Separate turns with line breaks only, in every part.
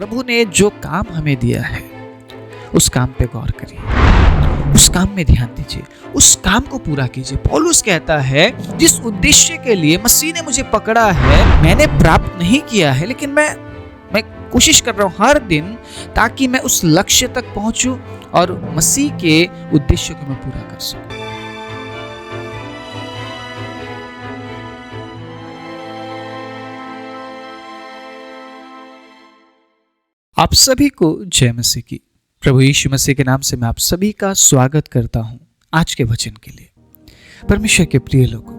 प्रभु ने जो काम हमें दिया है उस काम पे गौर करिए, उस काम में ध्यान दीजिए, उस काम को पूरा कीजिए। पौलुस कहता है जिस उद्देश्य के लिए मसीह ने मुझे पकड़ा है मैंने प्राप्त नहीं किया है, लेकिन मैं कोशिश कर रहा हूं हर दिन ताकि मैं उस लक्ष्य तक पहुंचूं और मसीह के उद्देश्य को मैं पूरा कर सकूं। आप सभी को जय मसीह की। प्रभु यीशु मसीह के नाम से मैं आप सभी का स्वागत करता हूं आज के वचन के लिए। परमेश्वर के प्रिय लोगों,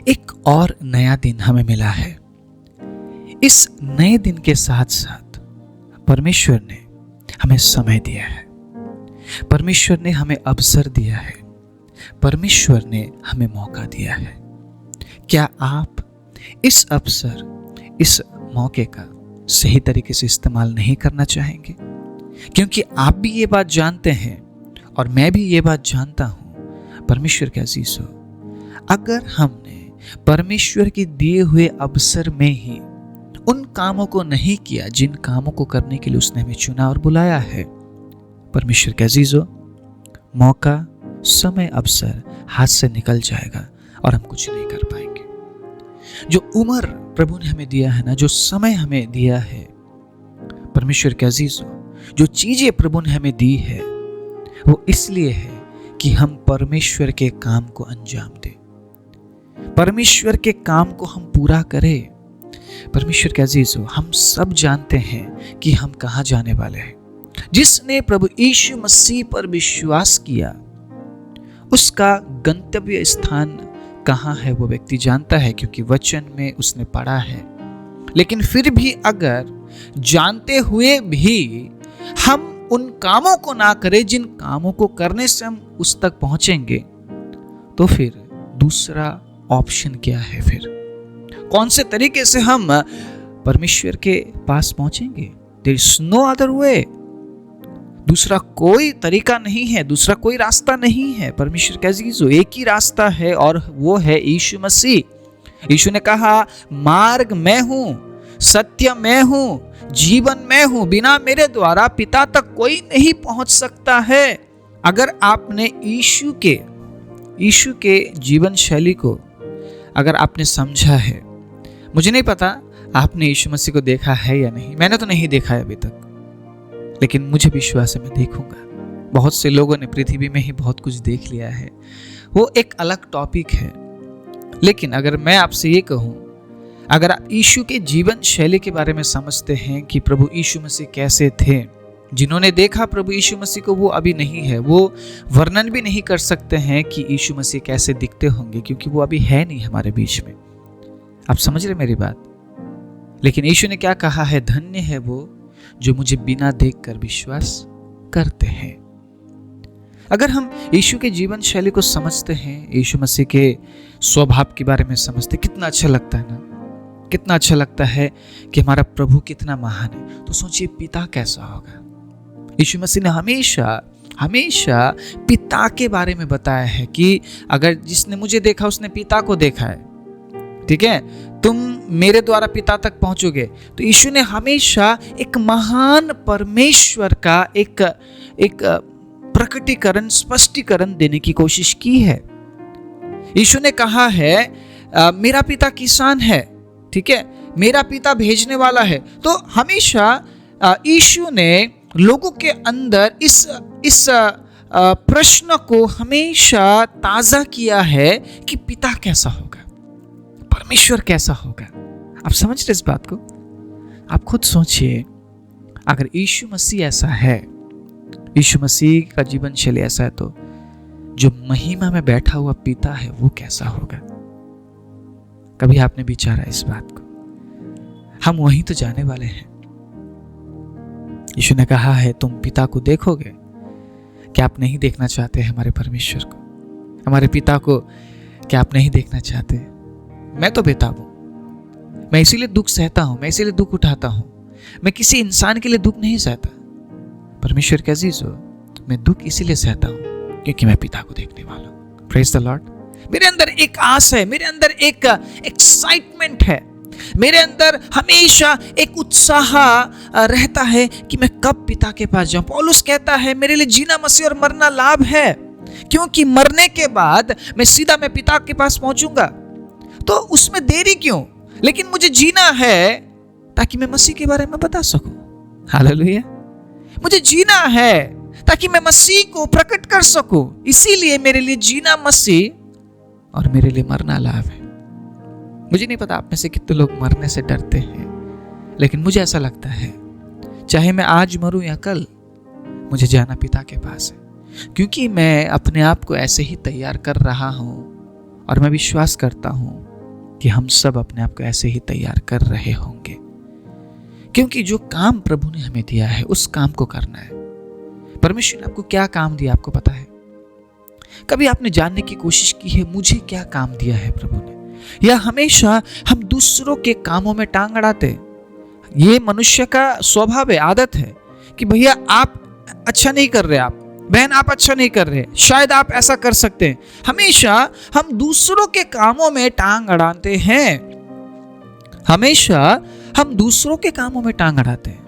एक और नया दिन हमें मिला है। इस नए दिन के साथ साथ परमेश्वर ने हमें समय दिया है, परमेश्वर ने हमें अवसर दिया है, परमेश्वर ने हमें मौका दिया है। क्या आप इस अवसर, इस मौके का सही तरीके से इस्तेमाल नहीं करना चाहेंगे? क्योंकि आप भी ये बात जानते हैं और मैं भी ये बात जानता हूं, परमेश्वर के अजीजों, अगर हमने परमेश्वर के दिए हुए अवसर में ही उन कामों को नहीं किया जिन कामों को करने के लिए उसने हमें चुना और बुलाया है, परमेश्वर के अजीजों, मौका, समय, अवसर हाथ से निकल जाएगा और हम कुछ नहीं कर पाएंगे। जो उम्र प्रभु ने हमें दिया है ना, जो समय हमें दिया है, परमेश्वर के अजीजों, जो चीजें प्रभु ने हमें दी है वो इसलिए है कि हम परमेश्वर के काम को अंजाम दें, परमेश्वर के काम को हम पूरा करें। परमेश्वर के अजीजों, हम सब जानते हैं कि हम कहां जाने वाले हैं। जिसने प्रभु यीशु मसीह पर विश्वास किया उसका गंतव्य स्थान कहां है वो व्यक्ति जानता है, क्योंकि वचन में उसने पढ़ा है। लेकिन फिर भी अगर जानते हुए भी हम उन कामों को ना करें जिन कामों को करने से हम उस तक पहुंचेंगे, तो फिर दूसरा ऑप्शन क्या है? फिर कौन से तरीके से हम परमेश्वर के पास पहुंचेंगे? There is no other way. दूसरा कोई तरीका नहीं है, दूसरा कोई रास्ता नहीं है। परमेश्वर के अजीजों, एक ही रास्ता है और वो है यीशु मसीह। यीशु ने कहा, मार्ग मैं हूं, सत्य मैं हूं, जीवन मैं हूं, बिना मेरे द्वारा पिता तक कोई नहीं पहुंच सकता है। अगर आपने यीशु के जीवन शैली को अगर आपने समझा है, मुझे नहीं पता आपने यीशु मसीह को देखा है या नहीं, मैंने तो नहीं देखा है अभी तक, लेकिन मुझे विश्वास है मैं देखूंगा। बहुत से लोगों ने पृथ्वी में ही बहुत कुछ देख लिया है, वो एक अलग टॉपिक है। लेकिन अगर मैं आपसे ये कहूं, अगर आप यीशु के जीवन शैली के बारे में समझते हैं कि प्रभु यीशु मसीह कैसे थे, जिन्होंने देखा प्रभु यीशु मसीह को वो अभी नहीं है, वो वर्णन भी नहीं कर सकते हैं कि यीशु मसीह कैसे दिखते होंगे, क्योंकि वो अभी है नहीं हमारे बीच में। आप समझ रहे मेरी बात? लेकिन यीशु ने क्या कहा है? धन्य है वो जो मुझे बिना देखकर विश्वास करते हैं। अगर हम यीशु के जीवन शैली को समझते हैं, यीशु मसीह के स्वभाव के बारे में समझते, कितना अच्छा लगता है ना, कितना अच्छा लगता है कि हमारा प्रभु कितना महान है। तो सोचिए पिता कैसा होगा। यीशु मसीह ने हमेशा पिता के बारे में बताया है कि अगर जिसने मुझे देखा उसने पिता को देखा है, ठीक है, तुम मेरे द्वारा पिता तक पहुंचोगे। तो यीशु ने हमेशा एक महान परमेश्वर का एक प्रकटीकरण, स्पष्टीकरण देने की कोशिश की है। यीशु ने कहा है, मेरा पिता किसान है, ठीक है, मेरा पिता भेजने वाला है। तो हमेशा यीशु ने लोगों के अंदर इस प्रश्न को हमेशा ताजा किया है कि पिता कैसा होगा, परमेश्वर कैसा होगा। आप समझ रहे इस बात को? आप खुद सोचिए, अगर यीशु मसीह ऐसा है, यीशु मसीह का जीवन शैली ऐसा है, तो जो महिमा में बैठा हुआ पिता है वो कैसा होगा? कभी आपने विचारा इस बात को? हम वहीं तो जाने वाले हैं। यीशु ने कहा है, तुम पिता को देखोगे। क्या आप नहीं देखना चाहते हमारे परमेश्वर को, हमारे पिता को? क्या आप नहीं देखना चाहते? मैं तो बेताब हूं, मैं इसीलिए दुख सहता हूं, मैं इसीलिए दुख उठाता हूं, मैं किसी इंसान के लिए दुख नहीं सहता। परमेश्वर के अजीजों, मैं दुख इसीलिए सहता हूं क्योंकि मैं पिता को देखने वाला हूं। Praise the Lord. मेरे अंदर एक आस है, मेरे अंदर एक एक्साइटमेंट है, मेरे अंदर हमेशा एक उत्साह रहता है कि मैं कब पिता के पास जाऊं। पौलुस कहता है मेरे लिए जीना मसीह और मरना लाभ है, क्योंकि मरने के बाद मैं पिता के पास पहुंचूंगा। तो उसमें देरी क्यों? लेकिन मुझे जीना है ताकि मैं मसीह के बारे में बता सकूं। हालेलुया। मुझे जीना है ताकि मैं मसीह को प्रकट कर सकूं। इसीलिए मेरे लिए जीना मसीह और मेरे लिए मरना लाभ है। मुझे नहीं पता आप में से कितने लोग मरने से डरते हैं, लेकिन मुझे ऐसा लगता है चाहे मैं आज मरूं या कल, मुझे जाना पिता के पास है, क्योंकि मैं अपने आप को ऐसे ही तैयार कर रहा हूं और मैं विश्वास करता हूं कि हम सब अपने आप को ऐसे ही तैयार कर रहे होंगे, क्योंकि जो काम प्रभु ने हमें दिया है उस काम को करना है। परमेश्वर ने आपको क्या काम दिया आपको पता है? कभी आपने जानने की कोशिश की है मुझे क्या काम दिया है प्रभु ने? या हमेशा हम दूसरों के कामों में टांग अड़ाते? ये मनुष्य का स्वभाव है, आदत है कि भैया आप अच्छा नहीं कर रहे, आप बहन आप अच्छा नहीं कर रहे, शायद आप ऐसा कर सकते हैं। हमेशा हम दूसरों के कामों में टांग अड़ाते हैं, हमेशा हम दूसरों के कामों में टांग अड़ाते हैं।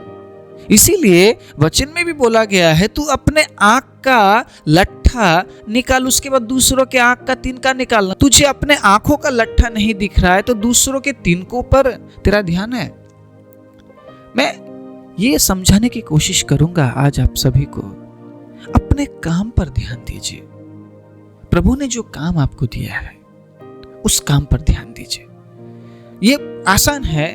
इसीलिए वचन में भी बोला गया है तू अपने आंख का लट्ठा निकाल, उसके बाद दूसरों के आंख का तिनका निकालना। तुझे अपने आंखों का लट्ठा नहीं दिख रहा है तो दूसरों के तिनकों पर तेरा ध्यान है। मैं ये समझाने की कोशिश करूंगा आज आप सभी को, अपने काम पर ध्यान दीजिए। प्रभु ने जो काम आपको दिया है उस काम पर ध्यान दीजिए। ये आसान है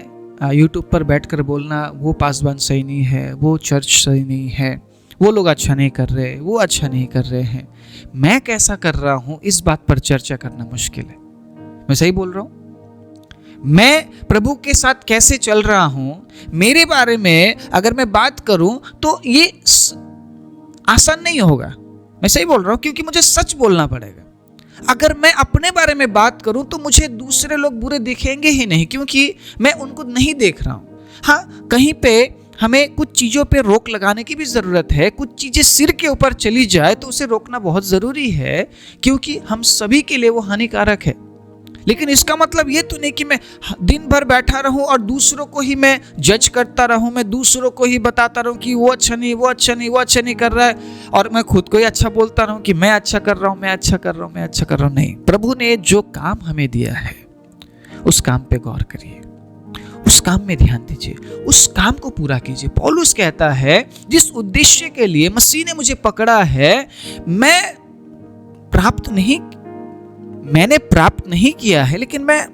यूट्यूब पर बैठकर बोलना वो पासवान सही नहीं है, वो चर्च सही नहीं है, वो लोग अच्छा नहीं कर रहे, वो अच्छा नहीं कर रहे हैं। मैं कैसा कर रहा हूं इस बात पर चर्चा करना मुश्किल है। मैं सही बोल रहा हूं? मैं प्रभु के साथ कैसे चल रहा हूं, मेरे बारे में अगर मैं बात करूं तो ये आसान नहीं होगा। मैं सही बोल रहा हूं क्योंकि मुझे सच बोलना पड़ेगा। अगर मैं अपने बारे में बात करूं तो मुझे दूसरे लोग बुरे दिखेंगे ही नहीं, क्योंकि मैं उनको नहीं देख रहा हूं। हाँ, कहीं पे हमें कुछ चीज़ों पे रोक लगाने की भी ज़रूरत है। कुछ चीज़ें सिर के ऊपर चली जाए तो उसे रोकना बहुत ज़रूरी है, क्योंकि हम सभी के लिए वो हानिकारक है। लेकिन इसका मतलब ये तो नहीं कि मैं दिन भर बैठा रहूं और दूसरों को ही मैं जज करता रहूं, मैं दूसरों को ही बताता रहूं कि वो अच्छा नहीं, वो अच्छा नहीं, वो अच्छा नहीं कर रहा है, और मैं खुद को ही अच्छा बोलता रहूं कि मैं अच्छा कर रहा हूं, मैं अच्छा कर रहा हूं, मैं अच्छा कर रहा हूं। नहीं, प्रभु ने जो काम हमें दिया है उस काम पे गौर करिए, उस काम में ध्यान दीजिए, उस काम को पूरा कीजिए। पौलुस कहता है जिस उद्देश्य के लिए मसीह ने मुझे पकड़ा है मैंने प्राप्त नहीं किया है, लेकिन मैं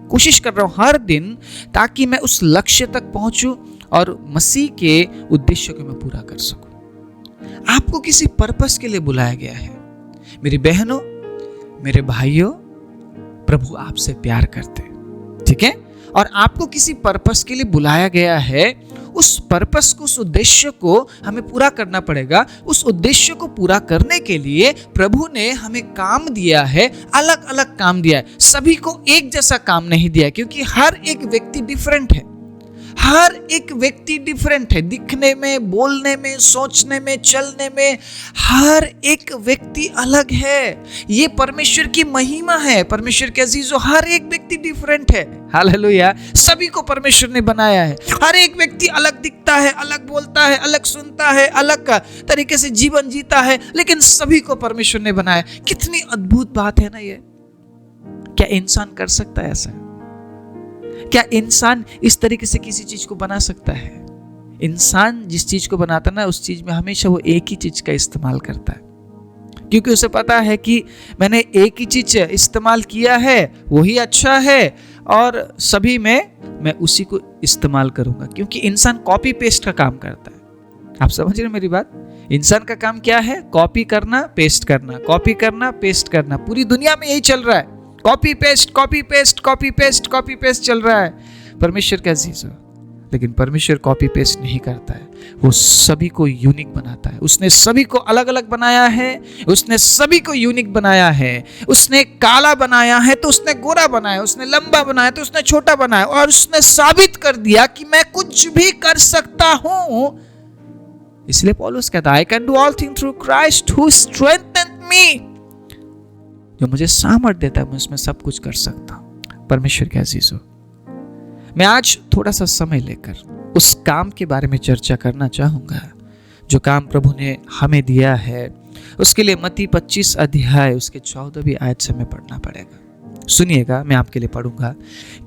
कोशिश कर रहा हूं हर दिन ताकि मैं उस लक्ष्य तक पहुंचूं और मसीह के उद्देश्य को मैं पूरा कर सकूं। आपको किसी पर्पस के लिए बुलाया गया है। मेरी बहनों, मेरे भाइयों, प्रभु आपसे प्यार करते, ठीक है, और आपको किसी पर्पस के लिए बुलाया गया है। उस पर्पस को, उस उद्देश्य को हमें पूरा करना पड़ेगा। उस उद्देश्य को पूरा करने के लिए प्रभु ने हमें काम दिया है, अलग अलग काम दिया है। सभी को एक जैसा काम नहीं दिया, क्योंकि हर एक व्यक्ति डिफरेंट है। हर एक व्यक्ति डिफरेंट है, दिखने में, बोलने में, सोचने में, चलने में, हर एक व्यक्ति अलग है। ये परमेश्वर की महिमा है। परमेश्वर के अजीजों, हर एक व्यक्ति डिफरेंट है। हालेलुया। सभी को परमेश्वर ने बनाया है। हर एक व्यक्ति अलग दिखता है, अलग बोलता है, अलग सुनता है, अलग तरीके से जीवन जीता है, लेकिन सभी को परमेश्वर ने बनाया। कितनी अद्भुत बात है ना ये। क्या इंसान कर सकता है ऐसा? क्या इंसान इस तरीके से किसी चीज को बना सकता है? इंसान जिस चीज को बनाता है ना, उस चीज में हमेशा वो एक ही चीज का इस्तेमाल करता है, क्योंकि उसे पता है कि मैंने एक ही चीज इस्तेमाल किया है, वही अच्छा है, और सभी में मैं उसी को इस्तेमाल करूंगा। क्योंकि इंसान कॉपी पेस्ट का काम करता है। आप समझ रहे मेरी बात? इंसान का काम क्या है? कॉपी करना, पेस्ट करना, कॉपी करना, पेस्ट करना। पूरी दुनिया में यही चल रहा है, copy paste, copy paste, copy paste, copy paste चल रहा है। परमेश्वर का अजीजों, लेकिन परमेश्वर कॉपी पेस्ट नहीं करता है, वो सभी को यूनिक बनाता है। उसने सभी को अलग अलग बनाया है, उसने सभी को यूनिक बनाया है। उसने काला बनाया है तो उसने गोरा बनाया, उसने लंबा बनाया तो उसने छोटा बनाया, और उसने साबित कर दिया कि मैं कुछ भी कर सकता हूं। इसलिए पौलुस कहता है, I can do all things through Christ who strengthened me। जो मुझे सामर्थ देता है, मैं उसमें सब कुछ कर सकता हूं। परमेश्वर के अजीजों, मैं आज थोड़ा सा समय लेकर उस काम के बारे में चर्चा करना चाहूँगा जो काम प्रभु ने हमें दिया है। उसके लिए मत्ती 25 अध्याय उसके 14वीं आयत से मैं पढ़ना पड़ेगा। सुनिएगा, मैं आपके लिए पढ़ूंगा।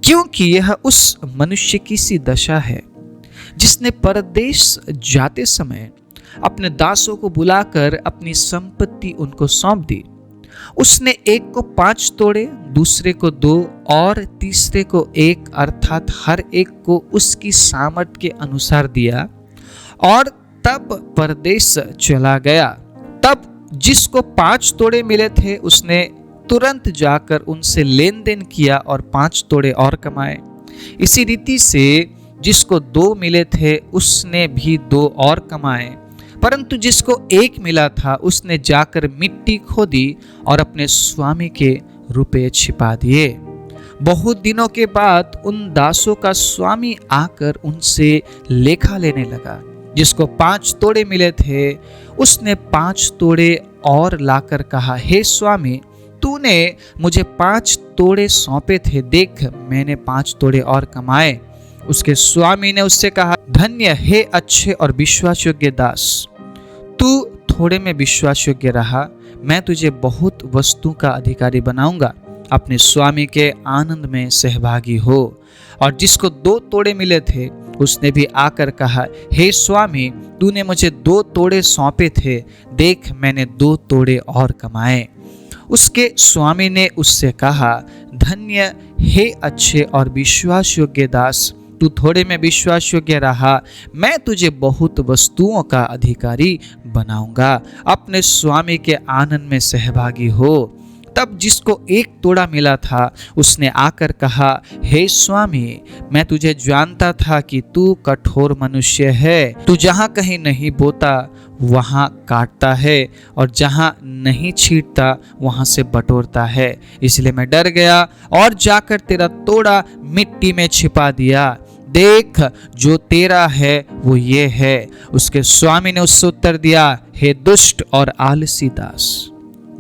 क्योंकि यह उस मनुष्य की सी दशा है जिसने परदेश जाते समय अपने दासों को बुलाकर अपनी संपत्ति उनको सौंप दी। उसने एक को 5 तोड़े, दूसरे को 2 और तीसरे को 1, अर्थात हर एक को उसकी सामर्थ के अनुसार दिया और तब परदेश चला गया। तब जिसको 5 तोड़े मिले थे उसने तुरंत जाकर उनसे लेन देन किया और 5 तोड़े और कमाए। इसी रीति से जिसको 2 मिले थे उसने भी 2 और कमाए। परंतु जिसको 1 मिला था उसने जाकर मिट्टी खोदी और अपने स्वामी के रुपए छिपा दिए। बहुत दिनों के बाद उन दासों का स्वामी आकर उनसे लेखा लेने लगा। जिसको 5 तोड़े मिले थे उसने 5 तोड़े और लाकर कहा, हे स्वामी, तूने मुझे 5 तोड़े सौंपे थे, देख मैंने 5 तोड़े और कमाए। उसके स्वामी ने उससे कहा, धन्य हे अच्छे और विश्वास योग्य दास, तू थोड़े में विश्वास योग्य रहा, मैं तुझे बहुत वस्तु का अधिकारी बनाऊंगा। अपने स्वामी के आनंद में सहभागी हो। और जिसको 2 तोड़े मिले थे उसने भी आकर कहा, हे स्वामी, तूने मुझे 2 तोड़े सौंपे थे, देख मैंने 2 तोड़े और कमाए। उसके स्वामी ने उससे कहा, धन्य हे अच्छे और विश्वास योग्य दास, तू थोड़े में विश्वास योग्य रहा, मैं तुझे बहुत वस्तुओं का अधिकारी बनाऊंगा। अपने स्वामी के आनंद में सहभागी हो। तब जिसको 1 तोड़ा मिला था उसने आकर कहा, हे स्वामी, मैं तुझे जानता था कि तू कठोर मनुष्य है। तू जहाँ कहीं नहीं बोता वहाँ काटता है और जहाँ नहीं छींटता वहाँ से बटोरता है। इसलिए मैं डर गया और जाकर तेरा तोड़ा मिट्टी में छिपा दिया। देख, जो तेरा है वो ये है। उसके स्वामी ने उससे उत्तर दिया, हे दुष्ट और आलसी दास,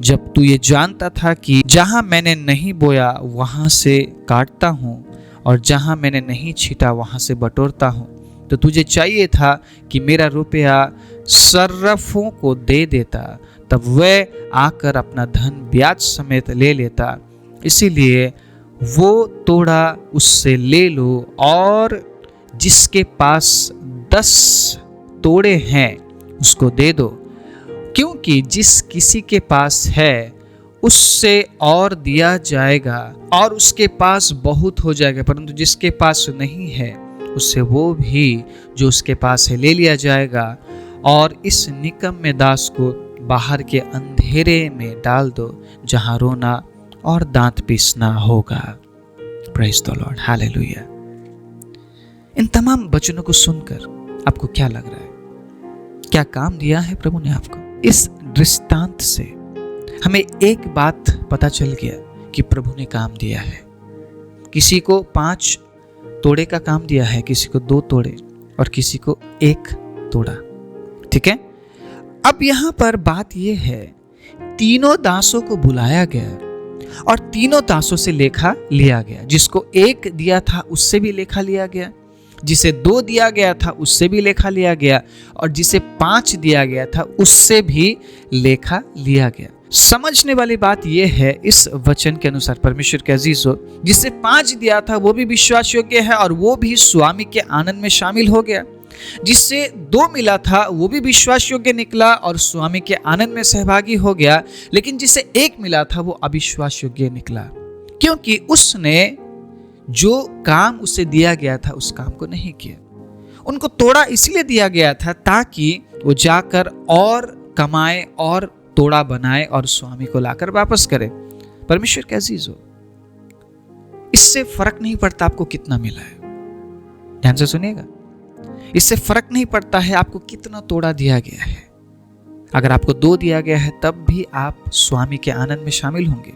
जब तू ये जानता था कि जहां मैंने नहीं बोया वहां से काटता हूं और जहां मैंने नहीं छीटा वहां से बटोरता हूं, तो तुझे चाहिए था कि मेरा रुपया सर्रफों को दे देता, तब वह आकर अपना धन ब्याज समेत ले लेता। इसीलिए वो तोड़ा उससे ले लो और जिसके पास 10 तोड़े हैं उसको दे दो, क्योंकि जिस किसी के पास है उससे और दिया जाएगा और उसके पास बहुत हो जाएगा, परंतु जिसके पास नहीं है उससे वो भी जो उसके पास है ले लिया जाएगा। और इस निकम्मे दास को बाहर के अंधेरे में डाल दो जहां रोना और दांत पीसना होगा। Praise the Lord, hallelujah. इन तमाम वचनों को सुनकर आपको क्या लग रहा है? क्या काम दिया है प्रभु ने आपको? इस दृष्टांत से हमें एक बात पता चल गया कि प्रभु ने काम दिया है। किसी को 5 तोड़े का काम दिया है, किसी को 2 तोड़े और किसी को 1 तोड़ा। ठीक है। अब यहां पर बात यह है, तीनों दासों को बुलाया गया और तीनों दासों से लेखा लिया गया। जिसको 1 दिया था उससे भी लेखा लिया गया, जिसे 2 दिया गया था उससे भी लेखा लिया गया और जिसे 5 दिया गया था उससे भी लेखा लिया गया। समझने वाली बात यह है इस वचन के अनुसार, परमेश्वर के अजीजों, जिसे 5 दिया था वो भी विश्वास योग्य है और वो भी स्वामी के आनंद में शामिल हो गया। जिससे 2 मिला था वो भी विश्वास योग्य निकला और स्वामी के आनंद में सहभागी हो गया। लेकिन जिसे 1 मिला था वो अविश्वास योग्य निकला, क्योंकि उसने जो काम उसे दिया गया था उस काम को नहीं किया। उनको तोड़ा इसलिए दिया गया था ताकि वो जाकर और कमाए और तोड़ा बनाए और स्वामी को लाकर वापस करे। परमेश्वर के अजीज हो, इससे फर्क नहीं पड़ता आपको कितना मिला है। ध्यान से सुनिएगा, इससे फर्क नहीं पड़ता है आपको कितना तोड़ा दिया गया है। अगर आपको 2 दिया गया है तब भी आप स्वामी के आनंद में शामिल होंगे।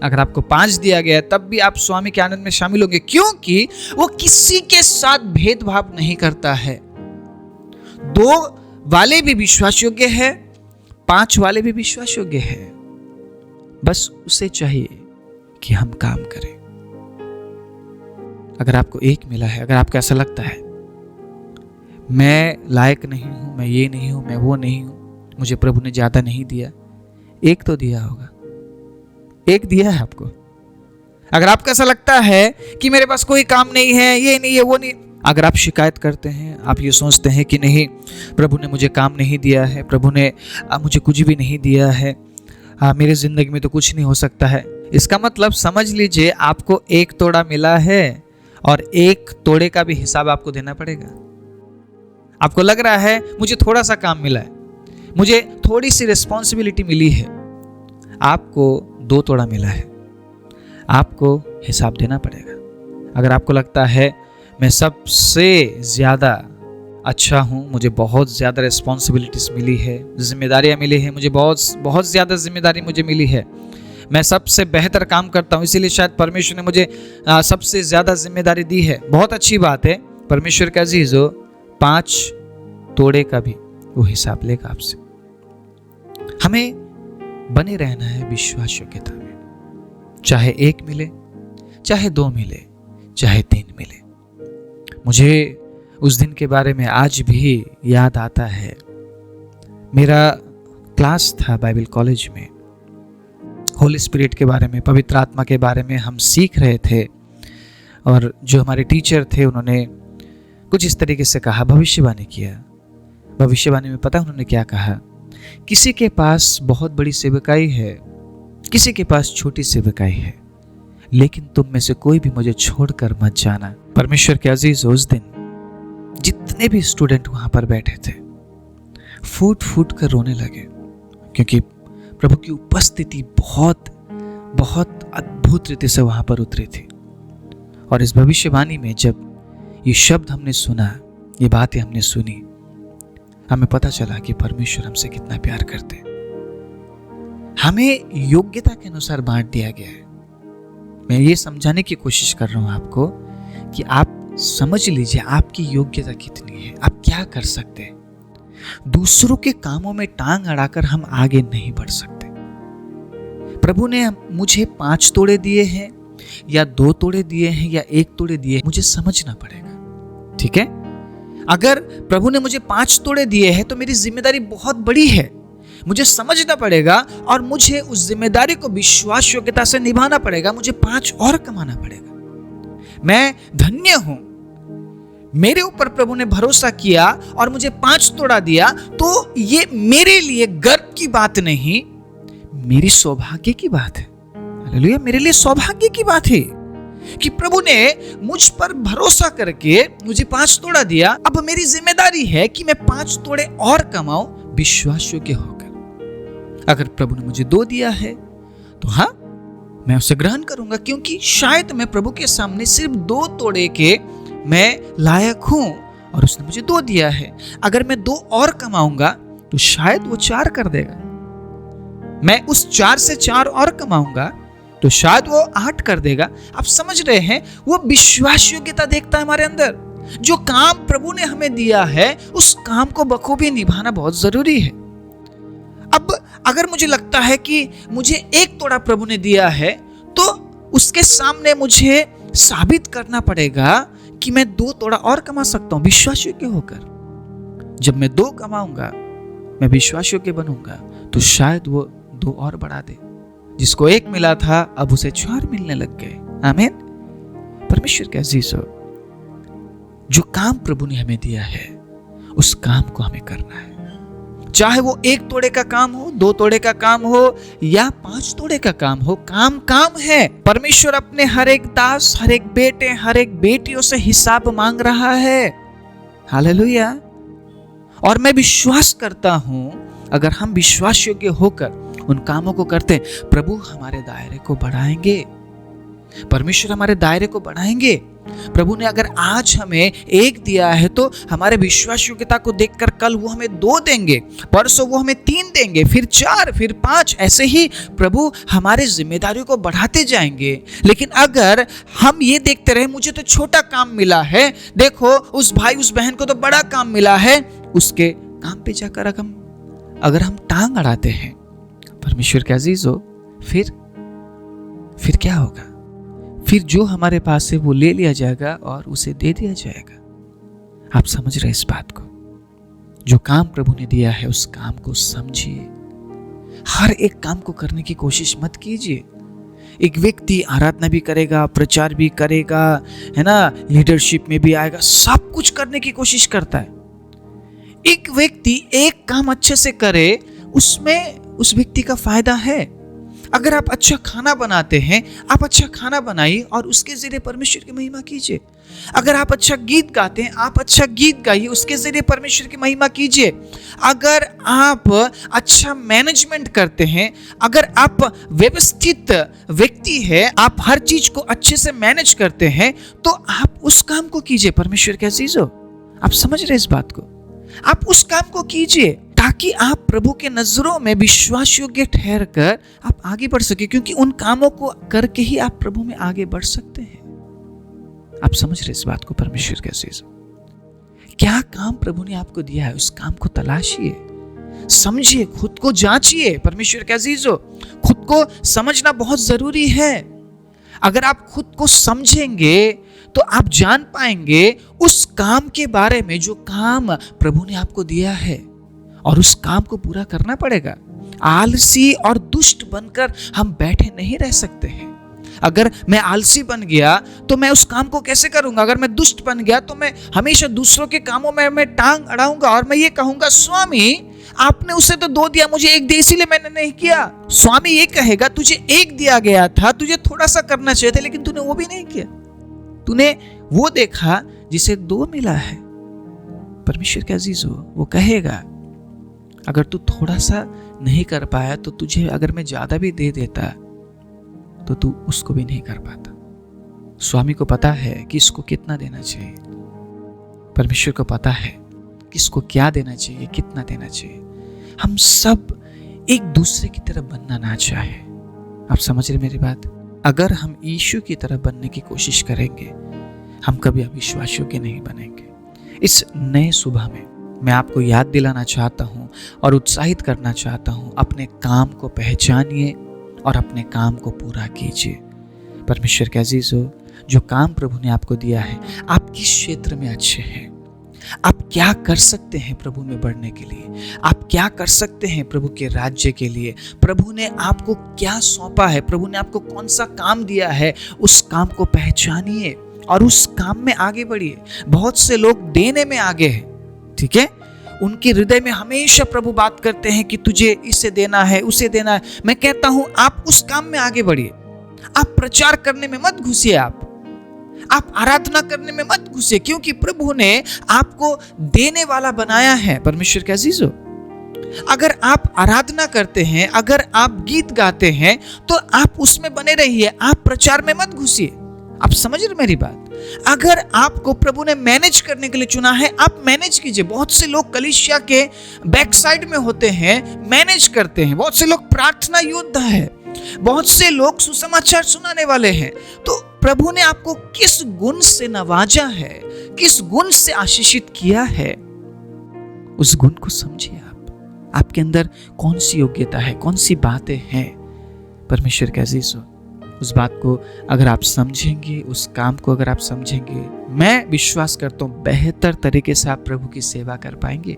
अगर आपको 5 दिया गया है तब भी आप स्वामी के आनंद में शामिल होंगे, क्योंकि वो किसी के साथ भेदभाव नहीं करता है। 2 वाले भी विश्वास योग्य है, 5 वाले भी विश्वास योग्य है। बस उसे चाहिए कि हम काम करें। अगर आपको एक मिला है, अगर आपको ऐसा लगता है मैं लायक नहीं हूं, मैं ये नहीं हूं, मैं वो नहीं हूं, मुझे प्रभु ने ज्यादा नहीं दिया, एक तो दिया होगा, एक दिया है आपको। अगर आपको ऐसा लगता है कि मेरे पास कोई काम नहीं है, ये नहीं है, वो नहीं, अगर आप शिकायत करते हैं, आप ये सोचते हैं कि नहीं प्रभु ने मुझे काम नहीं दिया है, प्रभु ने मुझे कुछ भी नहीं दिया है, मेरी जिंदगी में तो कुछ नहीं हो सकता है, इसका मतलब समझ लीजिए आपको एक तोड़ा मिला है और एक तोड़े का भी हिसाब आपको देना पड़ेगा। आपको लग रहा है मुझे थोड़ा सा काम मिला है, मुझे थोड़ी सी रिस्पॉन्सिबिलिटी मिली है, आपको 2 तोड़ा मिला है, आपको हिसाब देना पड़ेगा। अगर आपको लगता है मैं सबसे ज्यादा अच्छा हूं, मुझे बहुत ज्यादा रिस्पॉन्सिबिलिटीज मिली है, जिम्मेदारियां मिली है, मुझे बहुत ज्यादा जिम्मेदारी मुझे मिली है, मैं सबसे बेहतर काम करता हूं, इसीलिए शायद परमेश्वर ने मुझे सबसे ज्यादा जिम्मेदारी दी है, बहुत अच्छी बात है। परमेश्वर का अजीजों 5 तोड़े का भी वो हिसाब लेगा आपसे। हमें बने रहना है विश्वास योग्यता में, चाहे 1 मिले, चाहे 2 मिले, चाहे 3 मिले। मुझे उस दिन के बारे में आज भी याद आता है। मेरा क्लास था बाइबल कॉलेज में, होली स्पिरिट के बारे में, पवित्र आत्मा के बारे में हम सीख रहे थे, और जो हमारे टीचर थे उन्होंने कुछ इस तरीके से कहा, भविष्यवाणी किया। भविष्यवाणी में पता उन्होंने क्या कहा, किसी के पास बहुत बड़ी सेवकाई है, किसी के पास छोटी सेवकाई है, लेकिन तुम में से कोई भी मुझे छोड़कर मत जाना। परमेश्वर के अजीज, उस दिन जितने भी स्टूडेंट वहां पर बैठे थे फूट फूट कर रोने लगे, क्योंकि प्रभु की उपस्थिति बहुत बहुत अद्भुत रीति से वहां पर उतरी थी। और इस भविष्यवाणी में जब ये शब्द हमने सुना, ये बातें हमने सुनी, हमें पता चला कि परमेश्वर हमसे कितना प्यार करते हैं। हमें योग्यता के अनुसार बांट दिया गया है। मैं ये समझाने की कोशिश कर रहा हूं आपको कि आप समझ लीजिए आपकी योग्यता कितनी है, आप क्या कर सकते हैं। दूसरों के कामों में टांग अड़ाकर हम आगे नहीं बढ़ सकते। प्रभु ने मुझे 5 तोड़े दिए हैं या 2 तोड़े दिए हैं या 1 तोड़े दिए, मुझे समझना पड़ेगा, ठीक है। अगर प्रभु ने मुझे 5 तोड़े दिए हैं तो मेरी जिम्मेदारी बहुत बड़ी है, मुझे समझना पड़ेगा और मुझे उस जिम्मेदारी को विश्वास योग्यता से निभाना पड़ेगा। मुझे 5 और कमाना पड़ेगा। मैं धन्य हूं, मेरे ऊपर प्रभु ने भरोसा किया और मुझे 5 तोड़ा दिया, तो ये मेरे लिए गर्व की बात नहीं, मेरी सौभाग्य की बात है। हालेलुया, मेरे लिए सौभाग्य की बात है कि प्रभु ने मुझ पर भरोसा करके मुझे 5 तोड़ा दिया। अब मेरी जिम्मेदारी है कि मैं 5 तोड़े और कमाऊं विश्वास योग्य होकर। अगर प्रभु ने मुझे 2 दिया है तो हाँ, मैं उसे ग्रहण करूंगा, क्योंकि शायद मैं प्रभु के सामने सिर्फ 2 तोड़े के मैं लायक हूं और उसने मुझे 2 दिया है। अगर मैं 2 और कमाऊंगा तो शायद वो 4 कर देगा। मैं उस 4 से 4 और कमाऊंगा तो शायद वो 8 कर देगा। आप समझ रहे हैं, वो विश्वास योग्यता देखता है हमारे अंदर। जो काम प्रभु ने हमें दिया है उस काम को बखूबी निभाना बहुत जरूरी है। अब अगर मुझे लगता है कि मुझे 1 तोड़ा प्रभु ने दिया है तो उसके सामने मुझे साबित करना पड़ेगा कि मैं 2 तोड़ा और कमा सकता हूं विश्वास योग्य होकर। जब मैं 2 कमाऊंगा, मैं विश्वास योग्य बनूंगा, तो शायद वो 2 और बढ़ा दे। जिसको 1 मिला था अब उसे 4 मिलने लग गए। आमीन। परमेश्वर के अजीजों, जो काम प्रभु ने हमें दिया है उस काम को हमें करना है, चाहे वो 1 तोड़े का काम हो, 2 तोड़े का काम हो या 5 तोड़े का काम हो। काम काम है। परमेश्वर अपने हर एक दास, हर एक बेटे, हर एक बेटियों से हिसाब मांग रहा है। हालेलुया। और मैं विश्वास करता हूं अगर हम विश्वास योग्य होकर उन कामों को करते, प्रभु हमारे दायरे को बढ़ाएंगे, परमेश्वर हमारे दायरे को बढ़ाएंगे। प्रभु ने अगर आज हमें 1 दिया है तो हमारे विश्वास योग्यता को देखकर कल वो हमें 2 देंगे, परसों वो हमें 3 देंगे, फिर 4, फिर 5। ऐसे ही प्रभु हमारे जिम्मेदारियों को बढ़ाते जाएंगे। लेकिन अगर हम ये देखते रहे मुझे तो छोटा काम मिला है, देखो उस भाई उस बहन को तो बड़ा काम मिला है, उसके काम पे जाकर अगर हम टांग अड़ाते हैं, परमेश्वर के अजीजों, फिर क्या होगा? फिर जो हमारे पास है वो ले लिया जाएगा और उसे दे दिया जाएगा। आप समझ रहे इस बात को? जो काम प्रभु ने दिया है उस काम को समझिए। हर एक काम को करने की कोशिश मत कीजिए। एक व्यक्ति आराधना भी करेगा, प्रचार भी करेगा, है ना, लीडरशिप में भी आएगा, सब कुछ करने की कोशिश करता है। एक व्यक्ति एक काम अच्छे से करे, उसमें उस व्यक्ति का फायदा है। अगर आप अच्छा खाना बनाते हैं, आप अच्छा खाना बनाइए और उसके जरिए परमेश्वर की महिमा कीजिए। अगर आप अच्छा गीत गाते हैं, आप अच्छा गीत गाइए, उसके जरिए परमेश्वर की महिमा कीजिए। अगर आप अच्छा मैनेजमेंट करते हैं, अगर आप व्यवस्थित व्यक्ति है, आप हर चीज को अच्छे से मैनेज करते हैं, तो आप उस काम को कीजिए। परमेश्वर के अजीजों, आप समझ रहे इस बात को? आप उस काम को कीजिए ताकि आप प्रभु के नजरों में विश्वास योग्य ठहर कर आप आगे बढ़ सके, क्योंकि उन कामों को करके ही आप प्रभु में आगे बढ़ सकते हैं। आप समझ रहे इस बात को? परमेश्वर के अजीजों, क्या काम प्रभु ने आपको दिया है, उस काम को तलाशिए, समझिए, खुद को जांचिए। परमेश्वर के अजीजों, खुद को समझना बहुत जरूरी है। अगर आप खुद को समझेंगे तो आप जान पाएंगे उस काम के बारे में जो काम प्रभु ने आपको दिया है, और उस काम को पूरा करना पड़ेगा। आलसी और दुष्ट बनकर हम बैठे नहीं रह सकते हैं। अगर मैं आलसी बन गया तो मैं उस काम को कैसे करूंगा? अगर मैं दुष्ट बन गया तो मैं हमेशा दूसरों के कामों में मैं टांग अड़ाऊंगा और मैं ये कहूंगा, स्वामी आपने उसे तो 2 दिया, मुझे 1 दे, इसीलिए मैंने नहीं किया। स्वामी ये कहेगा, तुझे 1 दिया गया था, तुझे थोड़ा सा करना चाहिए था, लेकिन तूने वो भी नहीं किया। तूने वो देखा जिसे 2 मिला है। परमेश्वर के अजीजों, वो कहेगा, अगर तू थोड़ा सा नहीं कर पाया तो तुझे अगर मैं ज्यादा भी दे देता तो तू उसको भी नहीं कर पाता। स्वामी को पता है कि इसको कितना देना चाहिए। परमेश्वर को पता है कि इसको क्या देना चाहिए, कितना देना चाहिए। हम सब एक दूसरे की तरह बनना ना चाहे। आप समझ रहे मेरी बात? अगर हम यीशु की तरह बनने की कोशिश करेंगे, हम कभी अविश्वास योग्य नहीं बनेंगे। इस नए सुबह में मैं आपको याद दिलाना चाहता हूं और उत्साहित करना चाहता हूं, अपने काम को पहचानिए और अपने काम को पूरा कीजिए। परमेश्वर के अजीजों, जो काम प्रभु ने आपको दिया है, आप किस क्षेत्र में अच्छे हैं, आप क्या कर सकते हैं प्रभु में बढ़ने के लिए, आप क्या कर सकते हैं प्रभु के राज्य के लिए, प्रभु ने आपको क्या सौंपा है, प्रभु ने आपको कौन सा काम दिया है, उस काम को पहचानिए और उस काम में आगे बढ़िए। बहुत से लोग देने में आगे हैं, ठीक है, उनके हृदय में हमेशा प्रभु बात करते हैं कि तुझे इसे देना है, उसे देना है। मैं कहता हूं, आप उस काम में आगे बढ़िए। आप प्रचार करने में मत घुसिए, आप आराधना करने में मत घुसिए, क्योंकि प्रभु ने आपको देने वाला बनाया है। परमेश्वर के अजीजों, अगर आप आराधना करते हैं, अगर आप गीत गाते हैं, तो आप उसमें बने रहिए, आप प्रचार में मत घुसिए। आप समझ रहे मेरी बात? अगर आपको प्रभु ने मैनेज करने के लिए चुना है, आप मैनेज कीजिए। बहुत से लोग कलीसिया के बैक साइड में होते हैं, मैनेज करते हैं। बहुत से लोग प्रार्थना योद्धा है, बहुत से लोग सुसमाचार सुनाने वाले हैं। तो प्रभु ने आपको किस गुण से नवाजा है, किस गुण से आशीषित किया है, उस गुण को समझिए। आपके अंदर कौन सी योग्यता है, कौन सी बातें हैं। परमेश्वर के अजीजों, उस बात को अगर आप समझेंगे, उस काम को अगर आप समझेंगे, मैं विश्वास करता हूं बेहतर तरीके से आप प्रभु की सेवा कर पाएंगे,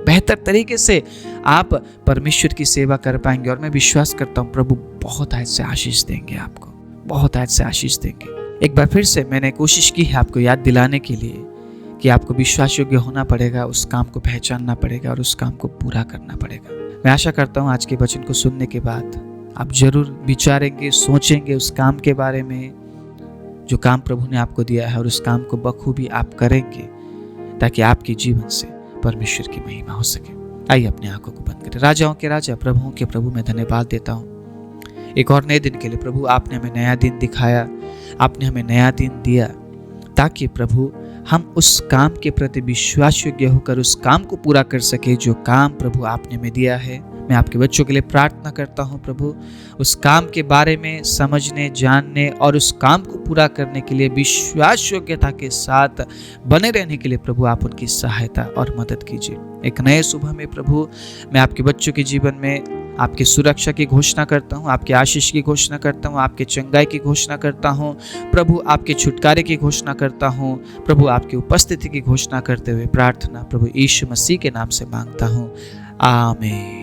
बेहतर तरीके से आप परमेश्वर की सेवा कर पाएंगे। और मैं विश्वास करता हूं प्रभु बहुत आज से आशीष देंगे, आपको बहुत आज से आशीष देंगे। एक बार फिर से मैंने कोशिश की है आपको याद दिलाने के लिए कि आपको विश्वास योग्य होना पड़ेगा, उस काम को पहचानना पड़ेगा और उस काम को पूरा करना पड़ेगा। मैं आशा करता हूं आज के वचन को सुनने के बाद आप जरूर विचारेंगे, सोचेंगे उस काम के बारे में, जो काम प्रभु ने आपको दिया है, और उस काम को बखूबी आप करेंगे ताकि आपके जीवन से परमेश्वर की महिमा हो सके। आइए अपने आंखों को बंद करें। राजाओं के राजा, प्रभुओं के प्रभु, मैं धन्यवाद देता हूँ एक और नए दिन के लिए। प्रभु, आपने हमें नया दिन दिखाया, आपने हमें नया दिन दिया, ताकि प्रभु हम उस काम के प्रति विश्वास योग्य होकर उस काम को पूरा कर सके जो काम प्रभु आपने हमें दिया है। मैं आपके बच्चों के लिए प्रार्थना करता हूं प्रभु, उस काम के बारे में समझने, जानने और उस काम को पूरा करने के लिए विश्वास योग्यता के साथ बने रहने के लिए प्रभु आप उनकी सहायता और मदद कीजिए। एक नए सुबह में प्रभु मैं आपके बच्चों के जीवन में आपकी सुरक्षा की घोषणा करता हूँ, आपके आशीष की घोषणा करता हूँ, आपके चंगाई की घोषणा करता हूँ प्रभु, आपके छुटकारे की घोषणा करता हूँ प्रभु, आपकी उपस्थिति की घोषणा करते हुए प्रार्थना प्रभु यीशु मसीह के नाम से मांगता हूँ, आमीन।